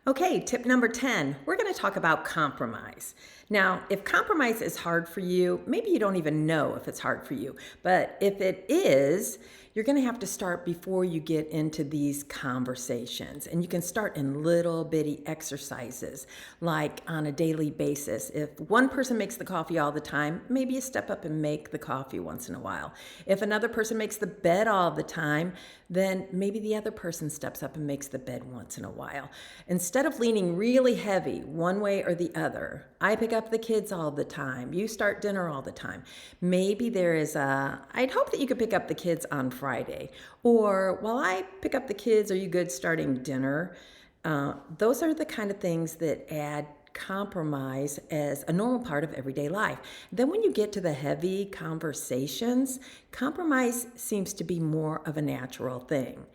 Okay, tip number 10, we're going to talk about compromise. Now, if compromise is hard for you, maybe you don't even know if it's hard for you, but if it is, you're going to have to start before you get into these conversations. And you can start in little bitty exercises, like on a daily basis. If one person makes the coffee all the time, maybe you step up and make the coffee once in a while. If another person makes the bed all the time, then maybe the other person steps up and makes the bed once in a while. Instead of leaning really heavy one way or the other, I pick up the kids all the time, you start dinner all the time. Maybe I'd hope that you could pick up the kids on Friday. Or while I pick up the kids, are you good starting dinner? Those are the kind of things that add compromise as a normal part of everyday life. Then when you get to the heavy conversations, compromise seems to be more of a natural thing.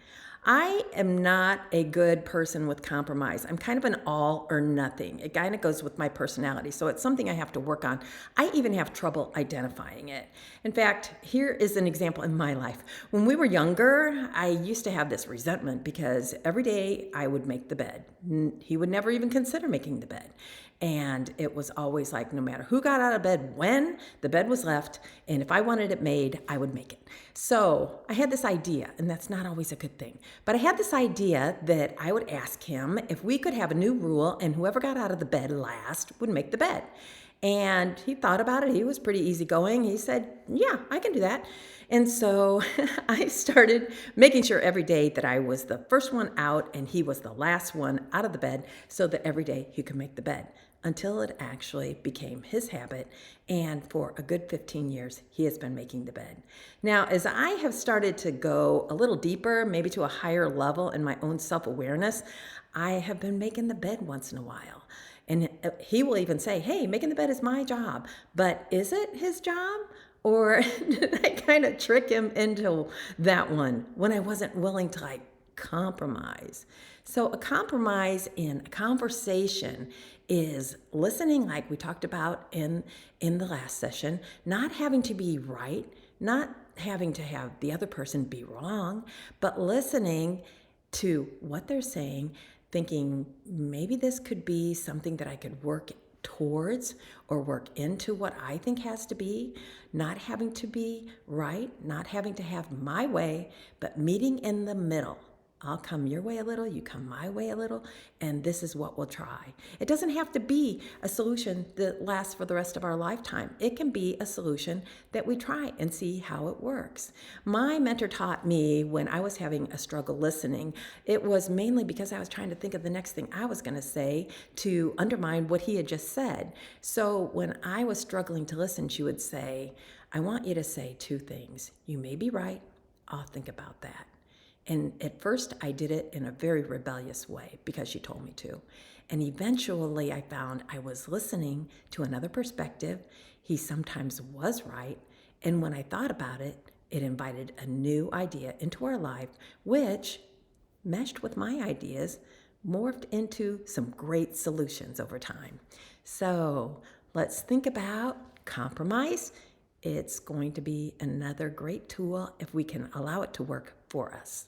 I am not a good person with compromise. I'm kind of an all or nothing. It kind of goes with my personality. So it's something I have to work on. I even have trouble identifying it. In fact, here is an example in my life. When we were younger, I used to have this resentment because every day I would make the bed. He would never even consider making the bed. And it was always like, no matter who got out of bed when, the bed was left. And if I wanted it made, I would make it. So I had this idea, and that's not always a good thing. But I had this idea that I would ask him if we could have a new rule, and whoever got out of the bed last would make the bed. And he thought about it. He was pretty easygoing. He said, yeah, I can do that. And so I started making sure every day that I was the first one out and he was the last one out of the bed so that every day he could make the bed until it actually became his habit. And for a good 15 years, he has been making the bed. Now, as I have started to go a little deeper, maybe to a higher level in my own self-awareness, I have been making the bed once in a while. And he will even say, hey, making the bed is my job. But is it his job? Or did I kind of trick him into that one when I wasn't willing to compromise? So a compromise in a conversation is listening, like we talked about in the last session, not having to be right, not having to have the other person be wrong, but listening to what they're saying, thinking maybe this could be something that I could work towards or work into what I think has to be, not having to be right, not having to have my way, but meeting in the middle. I'll come your way a little, you come my way a little, and this is what we'll try. It doesn't have to be a solution that lasts for the rest of our lifetime. It can be a solution that we try and see how it works. My mentor taught me when I was having a struggle listening, it was mainly because I was trying to think of the next thing I was going to say to undermine what he had just said. So when I was struggling to listen, she would say, I want you to say two things. You may be right. I'll think about that. And at first I did it in a very rebellious way because she told me to. And eventually I found I was listening to another perspective. He sometimes was right. And when I thought about it, it invited a new idea into our life, which meshed with my ideas, morphed into some great solutions over time. So let's think about compromise. It's going to be another great tool if we can allow it to work for us.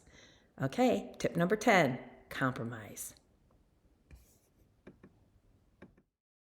Okay, tip number 10, compromise.